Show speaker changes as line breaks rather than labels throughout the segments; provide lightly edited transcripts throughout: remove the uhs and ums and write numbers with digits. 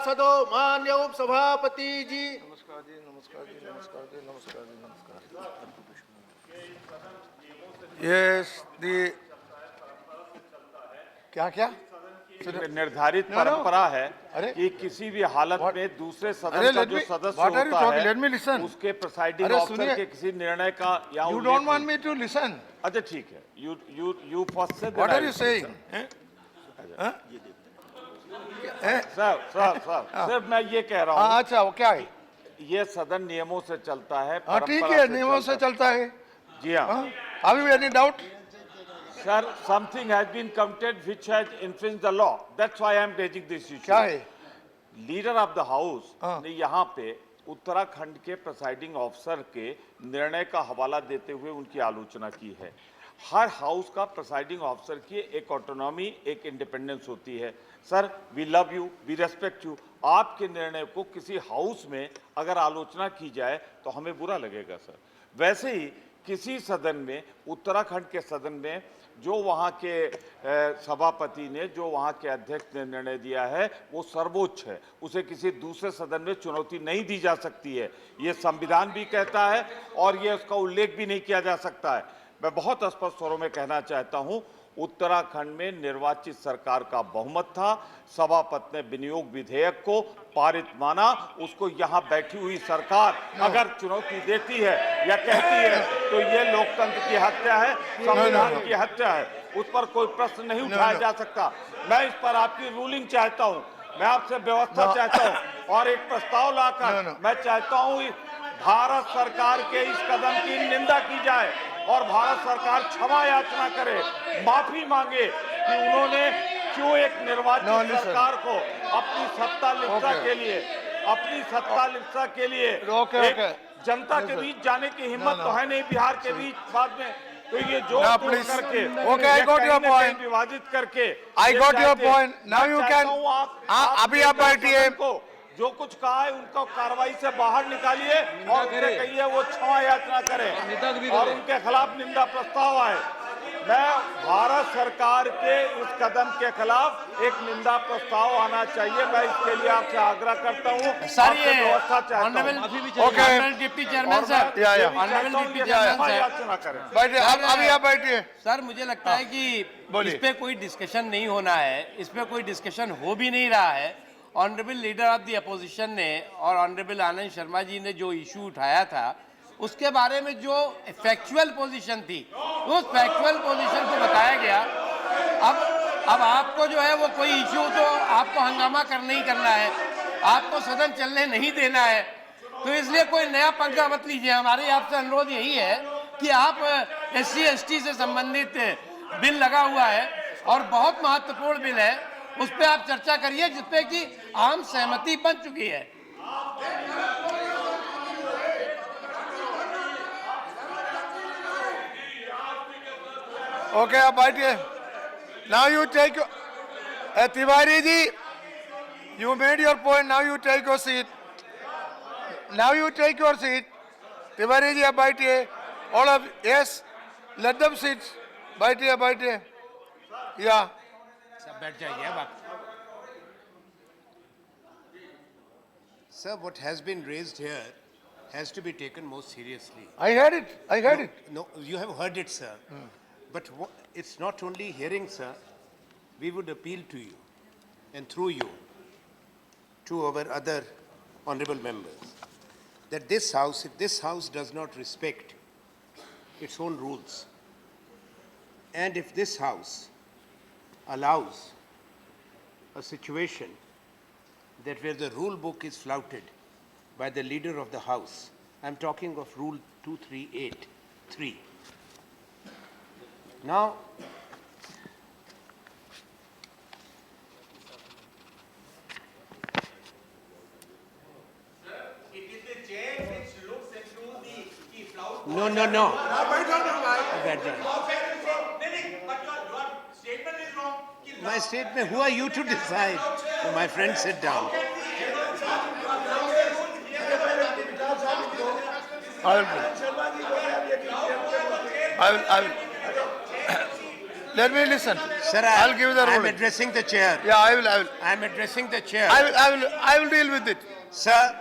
सभासदों, मान्य उप सभापति जी।
नमस्कार जी, नमस्कार जी, नमस्कार जी, नमस्कार जी, नमस्कार। Yes, the क्या
निर्धारित परंपरा है कि किसी भी हालत में दूसरे सदन का जो सदस्य होता है उसके प्रेसाइडिंग ऑफिसर के किसी निर्णय का या
You don't want me to listen.
अच्छा ठीक है, you first said
What are you saying?
Sir सिर्फ मैं ये कह रहा हूँ,
अच्छा, वो क्या है?
ये सदन नियमों से चलता है,
ठीक है, नियमों से चलता है।
जी हाँ।
Have you any doubt?
Sir, something has been committed which has infringed the law. That's why I am raising this issue.
क्या है?
लीडर ऑफ द हाउस ने यहाँ पे उत्तराखंड के प्रेसाइडिंग ऑफिसर के निर्णय का हवाला देते हुए उनकी आलोचना की है। हर हाउस का प्रेसाइडिंग ऑफिसर की एक ऑटोनॉमी, एक इंडिपेंडेंस होती है। Sir, we love you, we respect you. आपके निर्णय को किसी हाउस में अगर आलोचना की जाए तो हमें बुरा लगेगा सर। वैसे ही किसी सदन में, उत्तराखंड के सदन में जो वहाँ के सभापति ने, जो वहाँ के अध्यक्ष ने निर्णय दिया है वो सर्वोच्च है, उसे किसी दूसरे सदन में चुनौती नहीं दी जा सकती है। ये संविधान भी कहता है और ये उसका उल्लेख भी नहीं किया जा सकता है। मैं बहुत स्पष्ट स्वरों में कहना चाहता हूँ, उत्तराखंड में निर्वाचित सरकार का बहुमत था, सभापति ने विनियोग विधेयक को पारित माना, उसको यहाँ बैठी हुई सरकार अगर चुनौती देती है या कहती है तो ये लोकतंत्र की हत्या है, संविधान की हत्या है, उस पर कोई प्रश्न नहीं उठाया जा सकता। मैं इस पर आपकी रूलिंग चाहता हूँ, मैं आपसे व्यवस्था चाहता हूँ और एक प्रस्ताव लाकर मैं चाहता हूँ भारत सरकार के इस कदम की निंदा की जाए और भारत सरकार क्षमा याचना करे, माफी मांगे कि उन्होंने क्यों एक निर्वाचित सरकार को अपनी सत्ता लिप्सा के लिए एक जनता के बीच जाने की हिम्मत तो है नहीं बिहार के बीच बाद में, तो ये जो करके
I got your point.
विभाजित करके
I got your point. Now you can. अभी आप बैठिए।
जो कुछ कहा है उनको कार्रवाई से बाहर निकालिए और उनसे कहिए वो क्षमा याचना करें और उनके खिलाफ निंदा प्रस्ताव आए। मैं भारत सरकार के इस कदम के खिलाफ एक निंदा प्रस्ताव आना चाहिए, मैं इसके लिए आपसे आग्रह करता हूँ।
सर, ये
व्यवस्था चाहता हूँ।
डिप्टी चेयरमैन सर,
अभी आप बैठिए।
सर मुझे लगता है कि इस पे कोई डिस्कशन नहीं होना है, इस पे कोई डिस्कशन हो भी नहीं रहा है। Honourable leader of the opposition ने और ऑनरेबल आनंद शर्मा जी ने जो इशू उठाया था उसके बारे में जो फैक्चुअल पोजीशन थी, उस फैक्चुअल पोजीशन को बताया गया। अब आपको जो है वो कोई इशू तो आपको हंगामा करना ही करना है, आपको सदन चलने नहीं देना है, तो इसलिए कोई नया पंगा मत लीजिए। हमारी आपसे अनुरोध यही है कि आप SC/ST से संबंधित बिल लगा हुआ है और बहुत महत्वपूर्ण बिल है, उस पर आप चर्चा करिए जिसपे कि आम सहमति बन चुकी है।
ओके, आप बैठिए। Now you take Tiwari ji, you made your point, now you take your seat. Now you take your seat. Tiwari ji आप बैठिए। All of yes, let them sit. बैठिए। या
बैठ जाइए।
Sir, what has been raised here has to be taken most seriously.
I heard it.
No, you have heard it, sir. But it's not only hearing, sir. We would appeal to you and through you to our other honorable members that if this house does not respect its own rules, and if this house allows a situation that where the rule book is flouted by the leader of the house, I'm talking of rule 2383. Now,
it is the chair which looks into the flout.
no.
But your statement is wrong.
My statement, who are you to decide? Oh, my friend, sit down.
I will. Let me listen.
Sir,
I'll give you the
I'm
ruling.
addressing the chair.
Yeah, I will.
I'm addressing the chair.
I will deal with it.
Sir,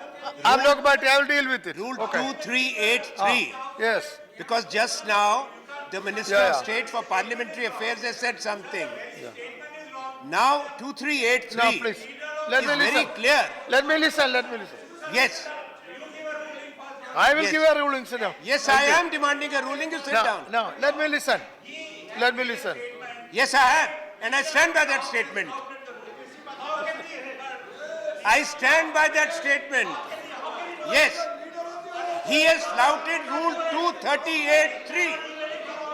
I'm not about it. I will deal with it.
Rule
Okay.
2383.
Yes.
Because just now, the Minister
Yeah,
of
yeah.
State for Parliamentary Affairs has said something. Now, 2383
Now, please. Let
is
me
very
listen.
clear.
Let me listen. Let me listen.
Yes,
I will
Yes.
give a ruling. Sit down.
yes, I am demanding a ruling. You sit down.
No, let me listen. Let me listen.
Yes, I am. And I stand by that statement. I stand by that statement. Yes. He has flouted Rule 238(3).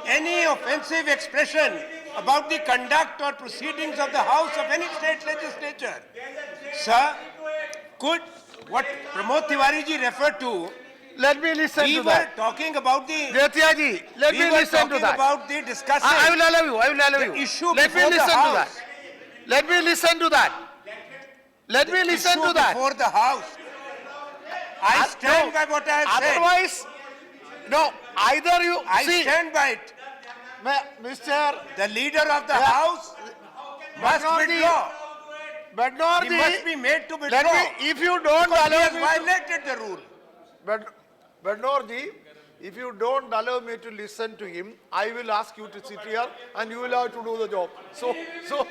Any offensive expression about the conduct or proceedings of the House of any state legislature. Sir, could what Pramod Tiwari ji referred to,
Let me listen
we
to
were
that.
talking about the,
Jyotia ji, let
we
me
were
listen to
talking
that.
about the discussing.
I will allow you. I will allow
The
you.
issue
Let me
before the
listen to that.
House.
Let me listen to that. Let me listen
issue
to that.
before the House. I stand by what I have said.
Otherwise, no. Either you
I
see,
stand by it.
Mr.
The leader of the
Yeah.
House must
not the-
withdraw.
But not
He must be
the.
made to
Let
withdraw.
me. If you don't
Because he
allow
has
me to,
violated the rule.
but Norji, if you don't allow me to listen to him, I will ask you to sit here and you will have to do the job. So, so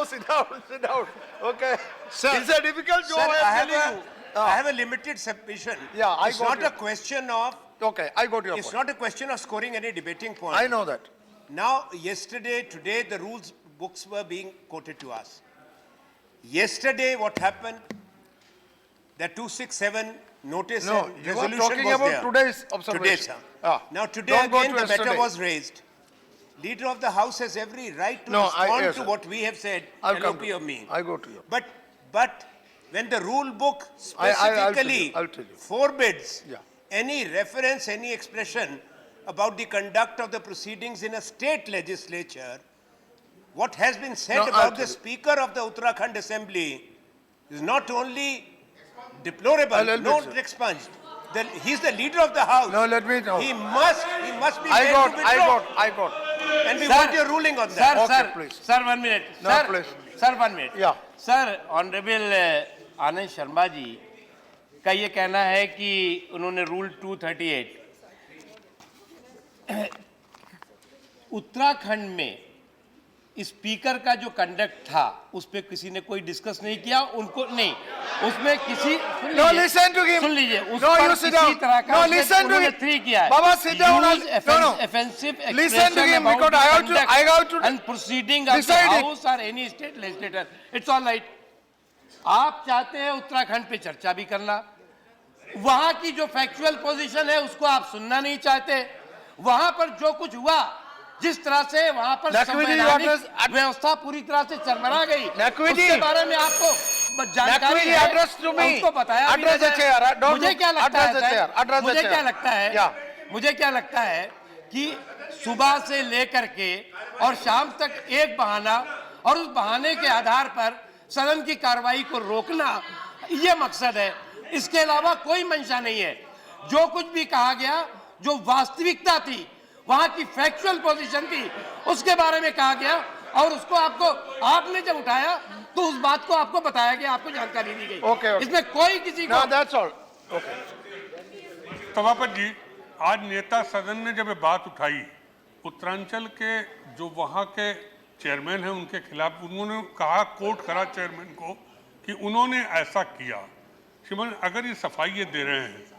sit down, sit down. Okay.
Sir,
It's a difficult job.
Sir,
I am telling you.
I have a limited submission.
Yeah, I
It's
got
not
you.
a question of,
Okay, I got your
it's
point.
not a question of scoring any debating point.
I know that.
Now, yesterday, today, the rules books were being quoted to us. Yesterday, what happened? The 267 notice
No,
and
you are
resolution
talking
was
about
there.
today's
Today,
observation.
sir.
Ah.
Now, today
Don't go
again,
to
the matter
yesterday.
was raised. Leader of the House has every right to
No,
respond
yes,
to
sir.
what we have said,
I'll come
LOP
to
of me.
I go to you.
But when the rule book
I'll tell you,
specifically
I'll tell you.
forbids
Yeah.
any reference, any expression about the conduct of the proceedings in a state legislature, what has been said
No, I'll
about
tell
the
you.
Speaker of the Uttarakhand Assembly is not only deplorable,
I'll
not
admit, sir.
expunged. He's the leader of the House.
No, let me know.
He must be
I
made
got,
to withdraw.
I got.
And we
Sir,
want your ruling on that.
Sir,
Okay,
sir,
please.
sir, 1 minute.
No,
sir,
please.
Sir, 1 minute.
Yeah.
Sir honourable Anand Sharma ji का ये कहना है कि उन्होंने rule 238 Uttarakhand में speaker का जो conduct था उस पे किसी ने कोई डिस्कस नहीं किया उनको नहीं उसमें किसी
No, listen to him.
सुन लीजिए उस
No,
पर
you sit
किसी
down.
तरह का
No,
उसमें
listen to
उन्होंने
him.
3 किया है
Baba, sit down.
Use
No, no.
offensive
Listen to
expression
him
about
because
the
I have to-
conduct
I have to
and proceeding of the
decide it.
house or any state legislator. It's all right. आप चाहते हैं उत्तराखंड पे चर्चा भी करना वहां की जो फैक्चुअल पोजीशन है उसको आप सुनना नहीं चाहते वहां पर जो कुछ हुआ जिस तरह से वहां पर
नकवी जी,
संवैधानिक
address-
व्यवस्था पूरी तरह से चरमरा गई
नकवी जी,
उसके बारे में आपको जानकारी
नकवी जी,
है
address to me.
उसको बताया भी
Address the
नहीं
chair.
है।
Don't
मुझे
look-
क्या लगता
address the
है
chair. Address the
मुझे
chair.
क्या लगता है
Yeah.
मुझे क्या लगता है कि सुबह से लेकर के और शाम तक एक बहाना और उस बहाने के आधार पर सदन की कार्रवाई को रोकना ये मकसद है इसके अलावा कोई मंशा नहीं है जो कुछ भी कहा गया जो वास्तविकता थी वहां की फैक्चुअल पोजीशन थी उसके बारे में कहा गया और उसको आपने जब उठाया तो उस बात को आपको बताया गया आपको जानकारी दी गई
Okay, okay.
इसमें कोई किसी
No,
को
that's all. Okay.
सभापति जी आज नेता सदन ने जब ये बात उठाई उत्तरांचल के जो वहाँ के चेयरमैन हैं उनके खिलाफ उन्होंने कहा कोर्ट करा चेयरमैन को कि उन्होंने ऐसा किया श्रीमान अगर ये सफाई ये दे रहे हैं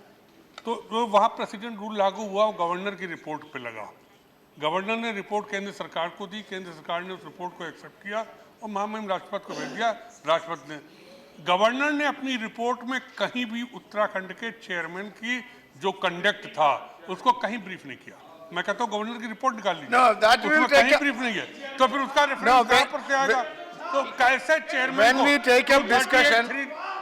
तो जो वहाँ प्रेसिडेंट रूल लागू हुआ वो गवर्नर की रिपोर्ट पे लगा गवर्नर ने रिपोर्ट केंद्र सरकार को दी केंद्र सरकार ने उस रिपोर्ट को एक्सेप्ट किया और महामहिम राष्ट्रपति को भेज दिया राष्ट्रपति ने गवर्नर ने अपनी रिपोर्ट में कहीं भी उत्तराखंड के चेयरमैन की जो कंडक्ट था उसको कहीं ब्रीफ नहीं किया मैं कहता हूँ गवर्नर की रिपोर्ट निकाल लीजिए
No, that will
उसमें
take
कहीं
a-
ब्रीफ नहीं है तो फिर उसका
No,
रेफरेंस कहाँ
when-
पर से आएगा तो कैसे chairman
When we take up discussion-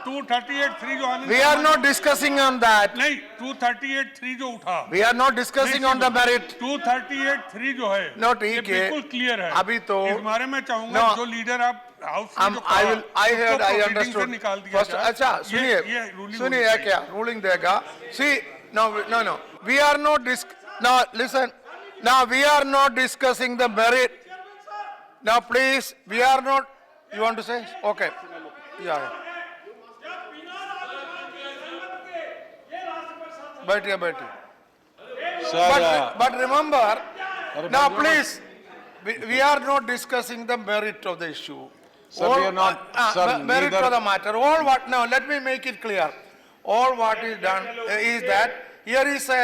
238(3) जो आनंद
We are
Sharma
not
ji-
discussing on that.
नहीं 238(3) जो उठा
We are not discussing on the merit.
238(3) जो है
No,
ये
ठीक है।
बिल्कुल क्लियर है
अभी तो-
इस बारे में चाहूंगा
No.
जो लीडर आप हाउस में जो
I
कहा,
will. I
उसको
heard. I
proceeding
understood.
से निकाल दिया
First,
जाए।
अच्छा
ये
सुनिए
ruling
सुनिए
होनी
क्या रूलिंग देगा See, no. We are not No, listen. Now we are not discussing the merit. Now please, we are not, you want to say? Okay. Yeah. बैठिए बैठिए but remember now please we are not discussing the merit of the issue.
Sir, we are not, sir,
merit
neither-
of the matter. All what now, let me make it clear. All what is done is that here is a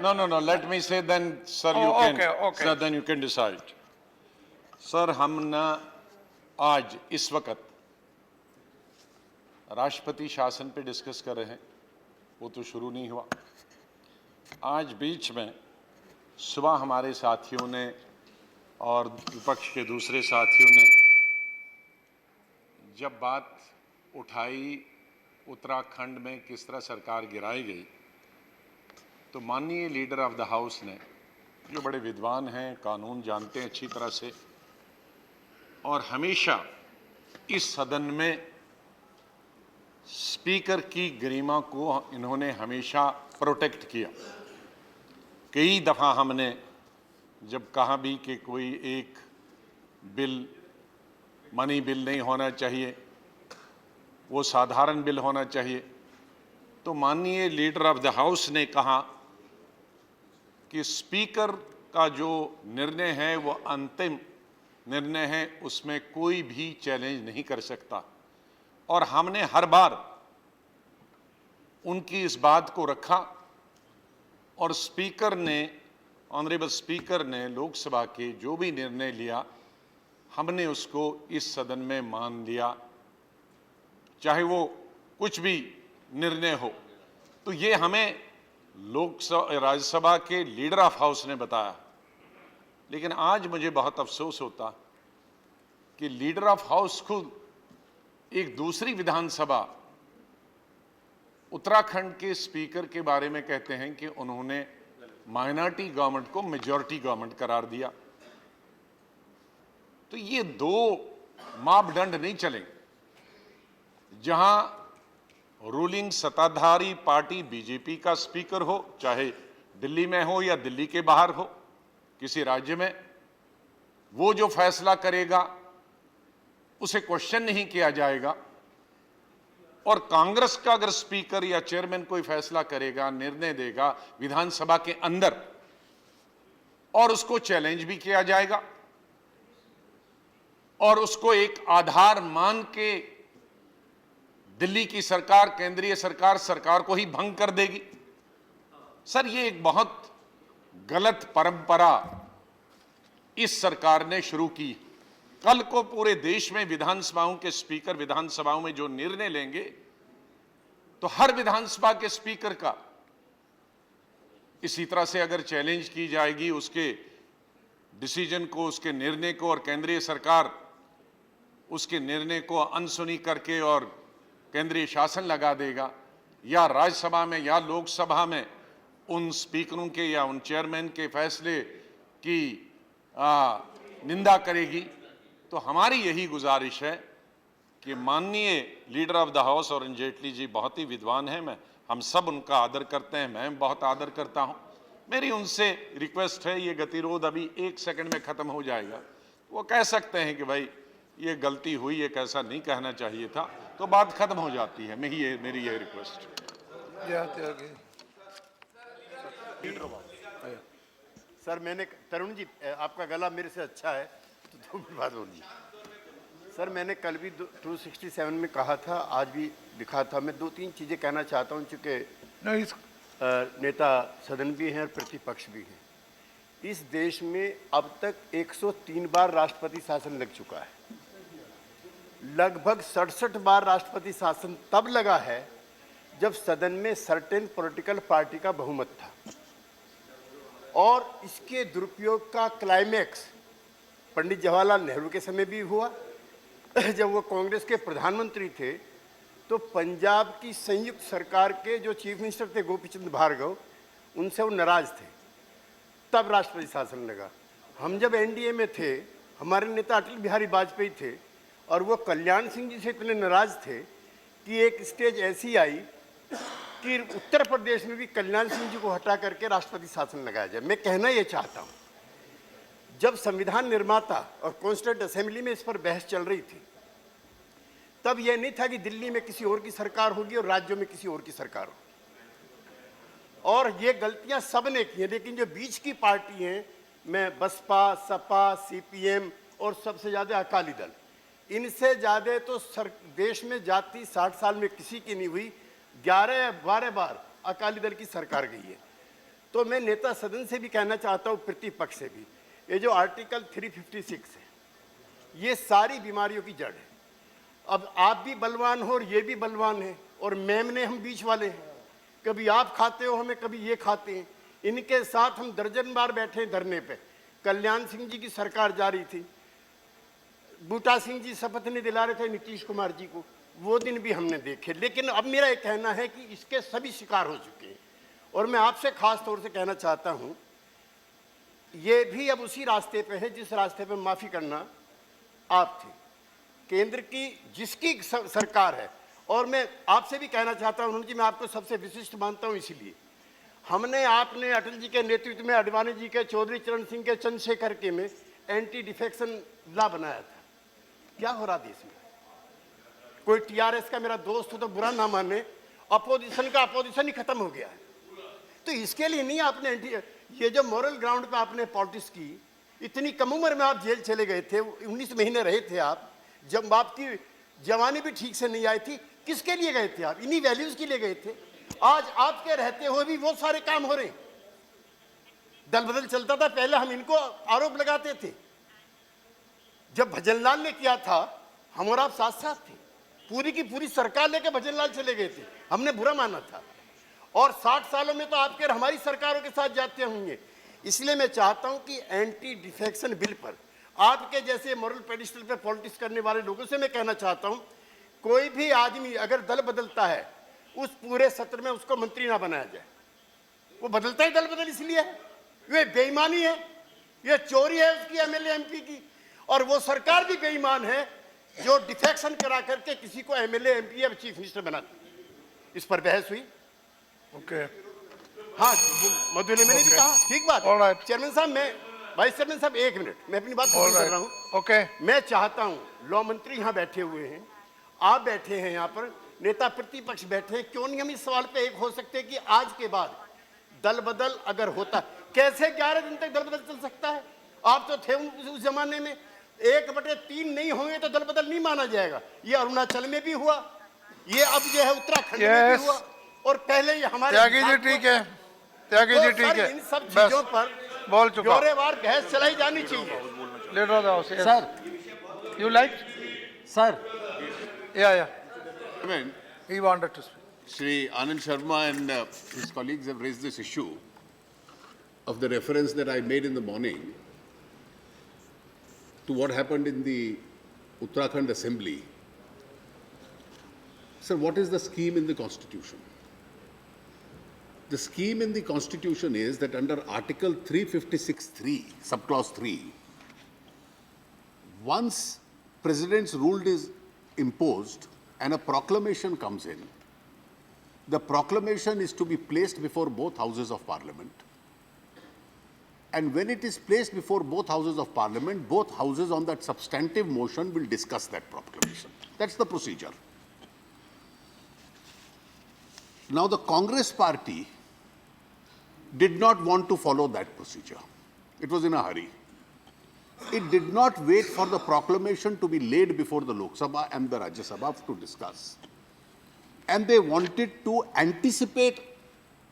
No, let me say then, sir, you
Oh,
can,
okay.
sir, then you can decide. Sir, हम ना आज इस वक्त राष्ट्रपति शासन पे discuss कर रहे हैं, वो तो शुरू नहीं हुआ। आज बीच में सुबह हमारे साथियों ने और विपक्ष के दूसरे साथियों ने जब बात उठाई उत्तराखंड में किस तरह सरकार गिराई गई, तो माननीय लीडर ऑफ द हाउस ने, जो बड़े विद्वान हैं, कानून जानते हैं अच्छी तरह से, और हमेशा इस सदन में स्पीकर की गरिमा को इन्होंने हमेशा प्रोटेक्ट किया। कई दफ़ा हमने जब कहा भी कि कोई एक बिल मनी बिल नहीं होना चाहिए, वो साधारण बिल होना चाहिए, तो माननीय लीडर ऑफ द हाउस ने कहा कि स्पीकर का जो निर्णय है वो अंतिम निर्णय है, उसमें कोई भी चैलेंज नहीं कर सकता। और हमने हर बार उनकी इस बात को रखा और स्पीकर ने, ऑनरेबल स्पीकर ने लोकसभा के जो भी निर्णय लिया, हमने उसको इस सदन में मान लिया, चाहे वो कुछ भी निर्णय हो। तो ये हमें लोकसभा राज्यसभा के लीडर ऑफ हाउस ने बताया। लेकिन आज मुझे बहुत अफसोस होता कि लीडर ऑफ हाउस खुद एक दूसरी विधानसभा उत्तराखंड के स्पीकर के बारे में कहते हैं कि उन्होंने माइनॉरिटी गवर्नमेंट को मेजॉरिटी गवर्नमेंट करार दिया। तो ये दो मापदंड नहीं चलेंगे। जहां रूलिंग सत्ताधारी पार्टी बीजेपी का स्पीकर हो, चाहे दिल्ली में हो या दिल्ली के बाहर हो, किसी राज्य में, वो जो फैसला करेगा उसे क्वेश्चन नहीं किया जाएगा। और कांग्रेस का अगर स्पीकर या चेयरमैन कोई फैसला करेगा, निर्णय देगा विधानसभा के अंदर, और उसको चैलेंज भी किया जाएगा और उसको एक आधार मान के दिल्ली की सरकार, केंद्रीय सरकार, सरकार को ही भंग कर देगी। सर, ये एक बहुत गलत परंपरा इस सरकार ने शुरू की। कल को पूरे देश में विधानसभाओं के स्पीकर विधानसभाओं में जो निर्णय लेंगे, तो हर विधानसभा के स्पीकर का इसी तरह से अगर चैलेंज की जाएगी उसके डिसीजन को, उसके निर्णय को, और केंद्रीय सरकार उसके निर्णय को अनसुनी करके और केंद्रीय शासन लगा देगा, या राज्यसभा में या लोकसभा में उन स्पीकरों के या उन चेयरमैन के फैसले की निंदा करेगी, तो हमारी यही गुजारिश है कि माननीय leader of the house Arun Jaitley ji बहुत ही विद्वान हैं, हम सब उनका आदर करते हैं, मैं बहुत आदर करता हूं। मेरी उनसे रिक्वेस्ट है, ये गतिरोध अभी 1 सेकंड में खत्म हो जाएगा। वो कह सकते हैं कि भाई ये गलती हुई, ये कैसा नहीं कहना चाहिए था, तो बात खत्म हो जाती है। मेरी ये रिक्वेस्ट।
सर, मैंने, तरुण जी आपका गला मेरे से अच्छा है तो 2 मिनट बाद बोलिए। सर, मैंने कल भी 267 में कहा था, आज भी लिखा था। मैं 2-3 चीज़ें कहना चाहता हूँ, चूँकि नेता सदन भी हैं और प्रतिपक्ष भी हैं। इस देश में अब तक 103 बार राष्ट्रपति शासन लग चुका है। लगभग 67 बार राष्ट्रपति शासन तब लगा है जब सदन में सर्टेन पॉलिटिकल पार्टी का बहुमत था, और इसके दुरुपयोग का क्लाइमैक्स पंडित जवाहरलाल नेहरू के समय भी हुआ। जब वो कांग्रेस के प्रधानमंत्री थे तो पंजाब की संयुक्त सरकार के जो चीफ मिनिस्टर थे गोपी चंद भार्गव, उनसे वो नाराज थे, तब राष्ट्रपति शासन लगा। हम जब एनडीए में थे, हमारे नेता अटल बिहारी वाजपेयी थे, और वो कल्याण सिंह जी से इतने नाराज थे कि एक स्टेज ऐसी आई कि उत्तर प्रदेश में भी कल्याण सिंह जी को हटा करके राष्ट्रपति शासन लगाया जाए। मैं कहना ये चाहता हूं, जब संविधान निर्माता और कॉन्स्टिट्यूंट असेंबली में इस पर बहस चल रही थी, तब यह नहीं था कि दिल्ली में किसी और की सरकार होगी और राज्यों में किसी और की सरकार होगी। और ये गलतियां सब ने की हैं, लेकिन जो बीच की पार्टी हैं, मैं बसपा, सपा, सीपीएम और सबसे ज़्यादा अकाली दल, इनसे ज़्यादा तो देश में जाति 60 साल में किसी की नहीं हुई। 11-12 बार अकाली दल की सरकार गई है। तो मैं नेता सदन से भी कहना चाहता हूँ, प्रतिपक्ष से भी, ये जो आर्टिकल 356 है, ये सारी बीमारियों की जड़ है। अब आप भी बलवान हो और ये भी बलवान है, और मैम ने हम बीच वाले हैं। कभी आप खाते हो हमें, कभी ये खाते हैं। इनके साथ हम दर्जन बार बैठे हैं धरने पे। कल्याण सिंह जी की सरकार जारी थी, बूटा सिंह जी शपथ नहीं दिला रहे थे नीतीश कुमार जी को, वो दिन भी हमने देखे। लेकिन अब मेरा एक कहना है कि इसके सभी शिकार हो चुके हैं। और मैं आपसे खास तौर से कहना चाहता हूं, ये भी अब उसी रास्ते पे है जिस रास्ते पे माफ़ी करना आप थे। केंद्र की जिसकी सरकार है, और मैं आपसे भी कहना चाहता हूं जी, मैं आपको सबसे विशिष्ट मानता हूं, इसीलिए हमने, आपने अटल जी के नेतृत्व में, अडवाणी जी के, चौधरी चरण सिंह के, चंद्रशेखर के में एंटी डिफेक्शन लॉ बनाया था। क्या हो रहा देश में? कोई टीआरएस का मेरा दोस्त हो तो बुरा ना माने, अपोजिशन का अपोजिशन ही खत्म हो गया है। तो इसके लिए नहीं आपने ये जो मॉरल ग्राउंड पे आपने पॉलिटिक्स की, इतनी कम उम्र में आप जेल चले गए थे, 19 महीने रहे थे आप, जब आपकी जवानी भी ठीक से नहीं आई थी। किसके लिए गए थे आप? इन्हीं वैल्यूज के लिए गए थे। आज आपके रहते हुए भी वो सारे काम हो रहे। दल बदल चलता था, पहले हम इनको आरोप लगाते थे। जब भजनलाल ने किया था, हम और आप साथ साथ थे। पूरी की पूरी सरकार लेके भजनलाल चले गए थे, हमने बुरा माना था। और 60 सालों में तो आपके और हमारी सरकारों के साथ जाते होंगे। इसलिए मैं चाहता हूं कि एंटी डिफेक्शन बिल पर आपके जैसे मॉरल पेडिस्टल पे पॉलिटिक्स करने वाले लोगों से मैं कहना चाहता हूं, कोई भी आदमी अगर दल बदलता है, उस पूरे सत्र में उसको मंत्री ना बनाया जाए। वो बदलता ही दल बदल इसलिए है, ये बेईमानी है, ये चोरी है उसकी एमएलए एमपी की। और वो सरकार भी बेईमान है जो डिफेक्शन करा करके किसी को एमएलए एमपी या चीफ मिनिस्टर बनाती। इस पर बहस हुई।
ओके,
हाँ, मधु ने मैंने भी कहा, ठीक बात।
Alright.
चेयरमैन साहब, मैं वाइस चेयरमैन साहब, एक मिनट, मैं अपनी बात पूरी कर रहा हूँ।
ओके,
मैं चाहता हूँ, लॉ मंत्री यहाँ बैठे हुए हैं, आप बैठे हैं यहाँ पर, नेता प्रतिपक्ष बैठे हैं, क्यों नहीं हम इस सवाल पे एक हो सकते हैं कि आज के बाद दल बदल अगर होता, कैसे 11 दिन तक दल बदल चल सकता है? आप तो थे उस जमाने में, 1/3 नहीं होंगे तो दल बदल नहीं माना जाएगा। ये अरुणाचल में भी हुआ, ये अब जो है उत्तराखंड में भी हुआ, और पहले ये हमारे
त्यागी जी ठीक है, त्यागी जी ठीक है,
इन सब चीजों पर
बोल चुका।
ब्यौरेवार बहस चलाई जानी चाहिए।
Leader of the house,
sir,
you like?
Sir,
या
Chairman,
he wanted to speak.
Shri Anand Sharma and his colleagues have raised this issue of the reference that I made in the morning to what happened in the Uttarakhand Assembly. Sir, what is the scheme in the Constitution? The scheme in the Constitution is that under Article 356(3), subclause 3, once President's rule is imposed and a proclamation comes in, the proclamation is to be placed before both houses of Parliament. And when it is placed before both houses of Parliament, both houses on that substantive motion will discuss that proclamation. That's the procedure. Now, the Congress party did not want to follow that procedure. It was in a hurry. It did not wait for the proclamation to be laid before the Lok Sabha and the Rajya Sabha to discuss. And they wanted to anticipate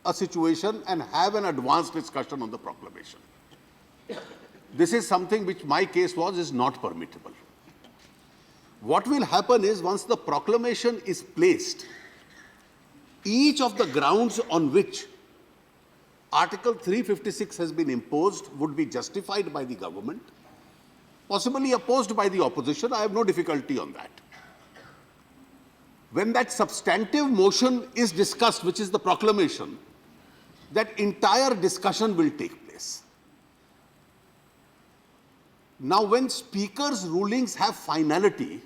a situation and have an advanced discussion on the proclamation. This is something which my case was is not permissible. What will happen is once the proclamation is placed, each of the grounds on which Article 356 has been imposed would be justified by the government, possibly opposed by the opposition. I have no difficulty on that. When that substantive motion is discussed, which is the proclamation, that entire discussion will take place. Now, when Speaker's rulings have finality,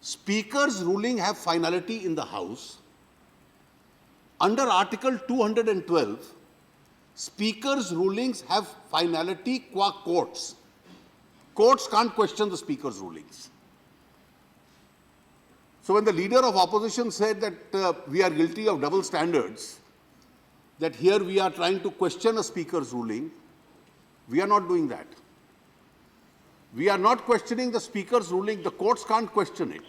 Speaker's ruling have finality in the House,
Under Article 212, Speaker's rulings have finality qua courts. Courts can't question the Speaker's rulings. So when the leader of opposition said that we are guilty of double standards, that here we are trying to question a Speaker's ruling, we are not doing that. We are not questioning the Speaker's ruling. The courts can't question it.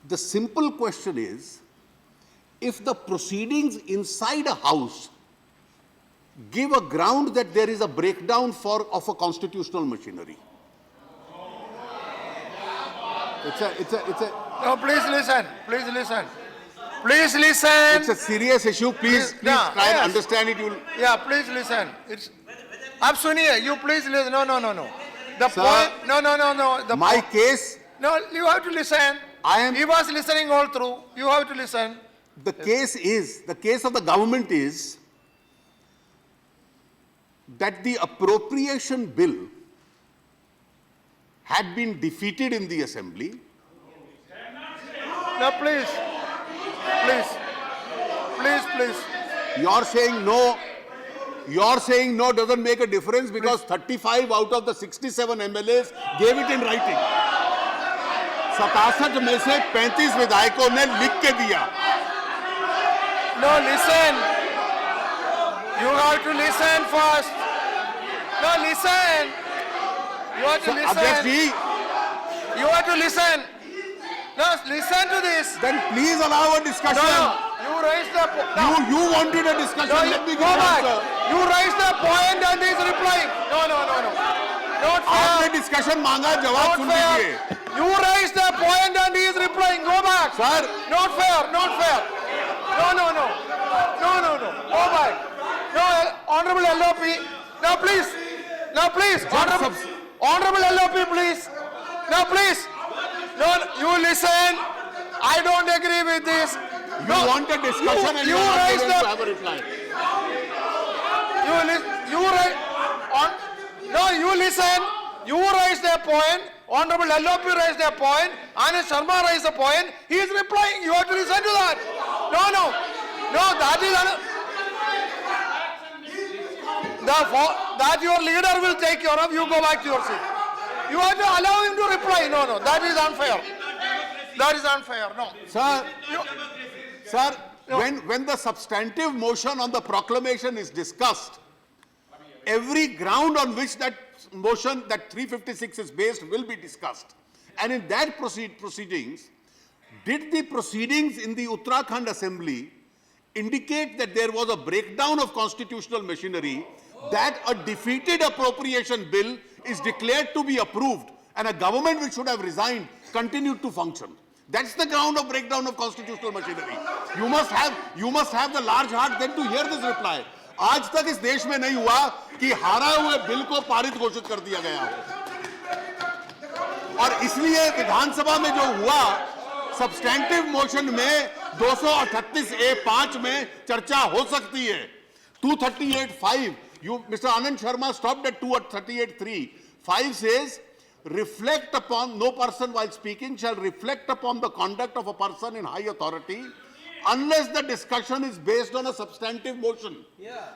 The simple question is, if the proceedings inside a house give a ground that there is a breakdown of a constitutional machinery. It's a
No, please listen. Please listen. Please listen.
It's a serious issue. Please
Yeah,
try and
yes.
understand it.
Yeah, please listen. It's. Ab suniye. You please listen. No. The
Sir,
point. No. The
My
point.
case,
No, you have to listen. He was listening all through. You have to listen.
the case of the government is that the appropriation bill had been defeated in the assembly.
No, please.
You're saying no doesn't make a difference because 35 out of the 67 MLAs gave it in writing. 67 में से 35 विधायकों ने लिख के दिया.
No, listen. You have to listen first. No, listen. You have to
Abhyas
listen.
ji,
You have to listen. No, listen to this.
then please allow a discussion.
No. You raised the point.
You wanted a discussion.
No,
Let me
go
give an
back.
answer.
You raised the point and he's replying. No. Not
आपने
fair.
Discussion मांगा, जवाब
Not
soon
fair.
लीजिए.
You raised the point and he is replying. Go back.
Sir.
Not fair. No. Go back. No, Honorable LOP. No, please. Honorable LOP, please. No, please. No, you listen. I don't agree with this.
You want a discussion and you are not
raised
able to
the
have a reply.
You listen. You raised a point. Honorable LOP raised a point. Anand Sharma raised a point. He is replying. You have to listen to that. No. That is that your leader will take care of. You go back to your seat. You have to allow him to reply. No. That is unfair. No.
Sir, when the substantive motion on the proclamation is discussed, every ground on which that motion, that 356 is based, will be discussed. And in that proceedings, did the proceedings in the Uttarakhand Assembly indicate that there was a breakdown of constitutional machinery, that a defeated appropriation bill is declared to be approved and a government which should have resigned continued to function? That's the ground of breakdown of constitutional machinery. You must have the large heart then to hear this reply. आज तक इस देश में नहीं हुआ कि हारा हुए बिल को पारित घोषित कर दिया गया हो. और इसलिए विधानसभा में जो हुआ, सब्सटैंटिव मोशन में 238A5 में चर्चा हो सकती है. 238(5), Mr. Anand Sharma stopped at 238(3). 5 says, reflect upon, no person while speaking shall reflect upon the conduct of a person in high authority unless the discussion is based on a substantive motion.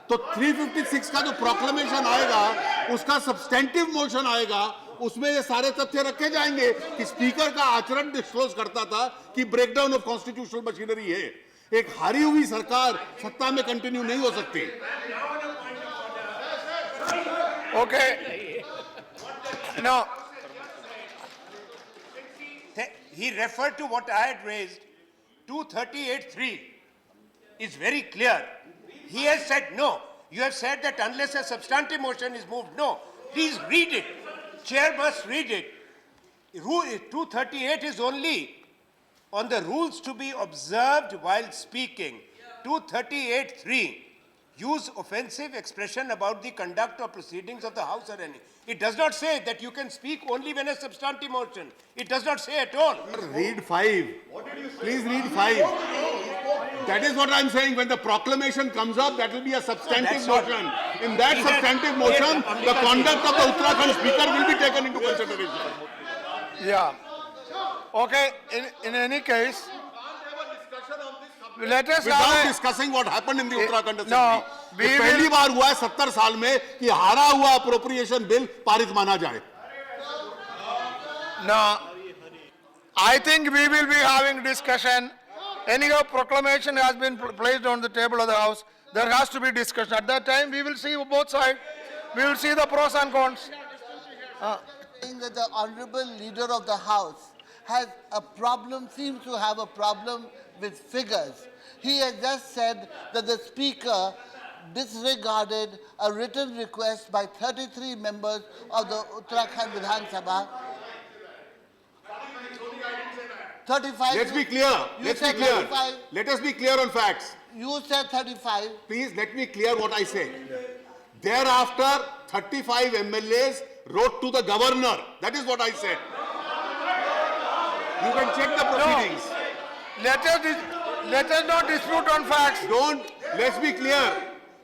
तो 356 का जो proclamation आएगा, उसका substantive motion आएगा, उसमें ये सारे तथ्य रखे जाएंगे कि स्पीकर का आचरण डिस्क्लोज करता था कि ब्रेकडाउन ऑफ कॉन्स्टिट्यूशनल मशीनरी है. एक हारी हुई सरकार सत्ता में कंटिन्यू नहीं हो सकती.
Okay. No.
He referred to what I had raised. 238(3) is very clear. He has said no. You have said that unless a substantive motion is moved, no. Please read it. Chair must read it. 238 is only on the rules to be observed while speaking. 238(3). Use offensive expression about the conduct or proceedings of the House or any. It does not say that you can speak only when a substantive motion. It does not say at all.
Read 5. Please read 5. That is what I'm saying. When the proclamation comes up, that will be a substantive motion. In that substantive motion, the conduct of the Uttarakhand speaker will be taken into consideration.
Yeah. Okay. In any case. let us
without
have a,
discussing what happened in the Uttarakhand
no,
Assembly.
we
ये पहली
will-
बार हुआ है 70 साल में कि हारा हुआ appropriation bill पारित माना जाए.
no, I think we will be having discussion. Anyhow, proclamation has been placed on the table of the House. There has to be discussion. At that time, we will see both sides. We will see the pros and cons.
Saying that the honorable leader of the House has a problem, seems to have a problem with figures. He has just said that the Speaker disregarded a written request by 33 members of the Uttarakhand Vidhan Sabha. 35.
Let's be clear.
You
Let's be
said
clear.
35.
Let us be clear on facts.
You said 35.
Please let me clear what I said. Thereafter, 35 MLAs wrote to the governor. That is what I said. You can check the proceedings.
Let us not dispute on facts.
Let's be clear.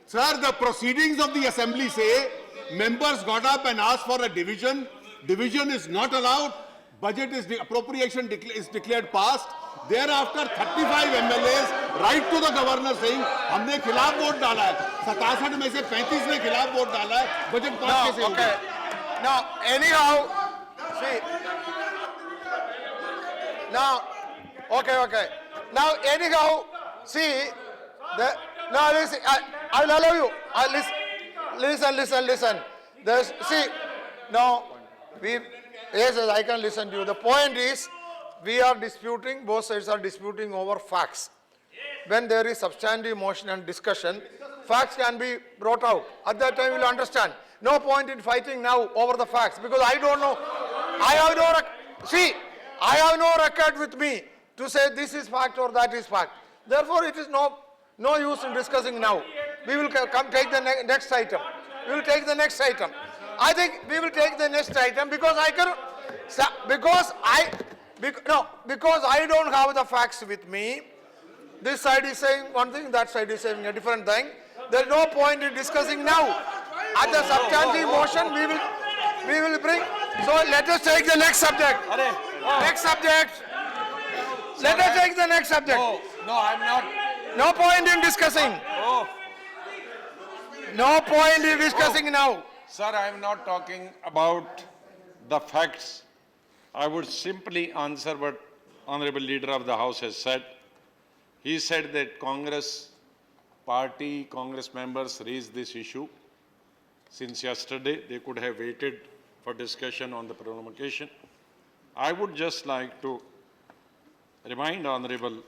Sir, the proceedings of the assembly say members got up and asked for a division. Division is not allowed. Budget is appropriation is declared passed. Thereafter, 35 MLAs write to the governor saying, हमने खिलाफ vote डाला है. 67 में से 35 ने खिलाफ vote डाला है. बजट पास कैसे
No,
होगा?
okay. Now, anyhow, see. Now, okay. Now, anyhow, see. Now, listen, I'll allow you. Listen. There's, see, now, yes, I can listen to you. The point is, we are disputing, both sides are disputing over facts. When there is substantive motion and discussion, facts can be brought out. At that time, you will understand. No point in fighting now over the facts, because I don't know. I have no record with me to say this is fact or that is fact. Therefore, it is no use in discussing now. We will come take the next item. We will take the next item. I think we will take the next item because I don't have the facts with me. This side is saying one thing, that side is saying a different thing. There is no point in discussing now. At the substantive motion, we will bring. So let us take the next subject. Next subject. Let us take the next subject.
No, I'm not.
No point in discussing. No point in discussing now.
Sir, I am not talking about the facts. I would simply answer what Honorable Leader of the House has said. He said that Congress party, Congress members raised this issue since yesterday. They could have waited for discussion on the promulgation. I would just like to remind Honorable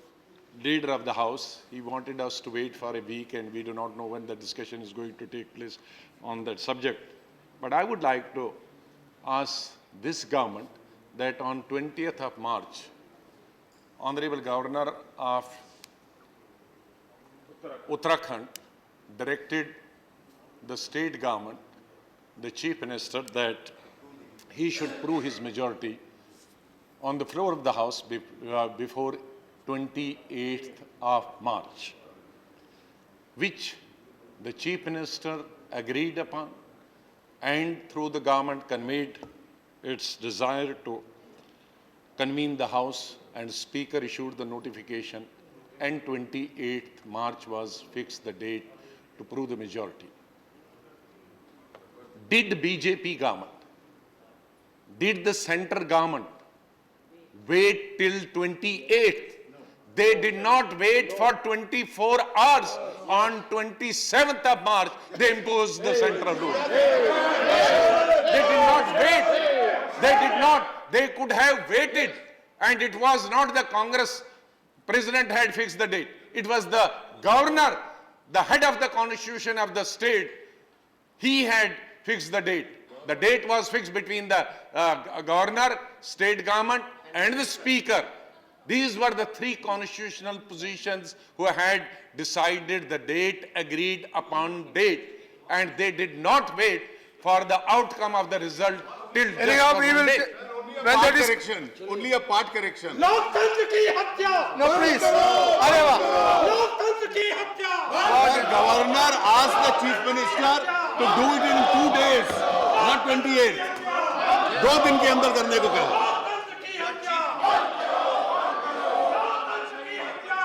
Leader of the House, he wanted us to wait for a week and we do not know when the discussion is going to take place on that subject. But I would like to ask this government that on 20th of March, Honorable Governor of Uttarakhand directed the state government, the Chief Minister, that he should prove his majority on the floor of the House before 28th of March, which the Chief Minister agreed upon and through the government conveyed its desire to convene the House, and Speaker issued the notification, and 28th March was fixed the date to prove the majority. Did BJP government, did the center government wait till 28th? They did not wait for 24 hours. On 27th of March, they imposed the central rule. They did not wait. They did not. They could have waited. And it was not the Congress president had fixed the date. It was the governor, the head of the constitution of the state. He had fixed the date. The date was fixed between the governor, state government, and the speaker. These were the three constitutional positions who had decided the date, agreed upon date, and they did not wait for the outcome of the result till just
Anyhow,
for
we
one
will.
day.
Part correction. Only a part correction.
लोकतंत्र की हत्या
No, please. अरे वाह.
लोकतंत्र की हत्या
The governor asked the chief minister to do it in 2 days, not 28. 2 दिन के अंदर करने को कहा.
लोकतंत्र की हत्या लोकतंत्र की हत्या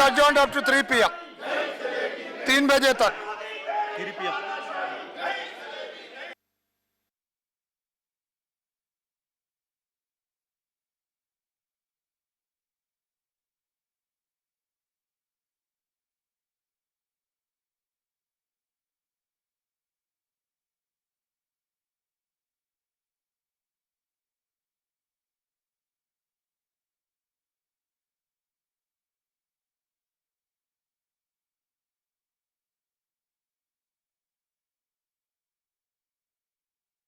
adjourned up to 3 p.m. 3 बजे तक.
3 p.m.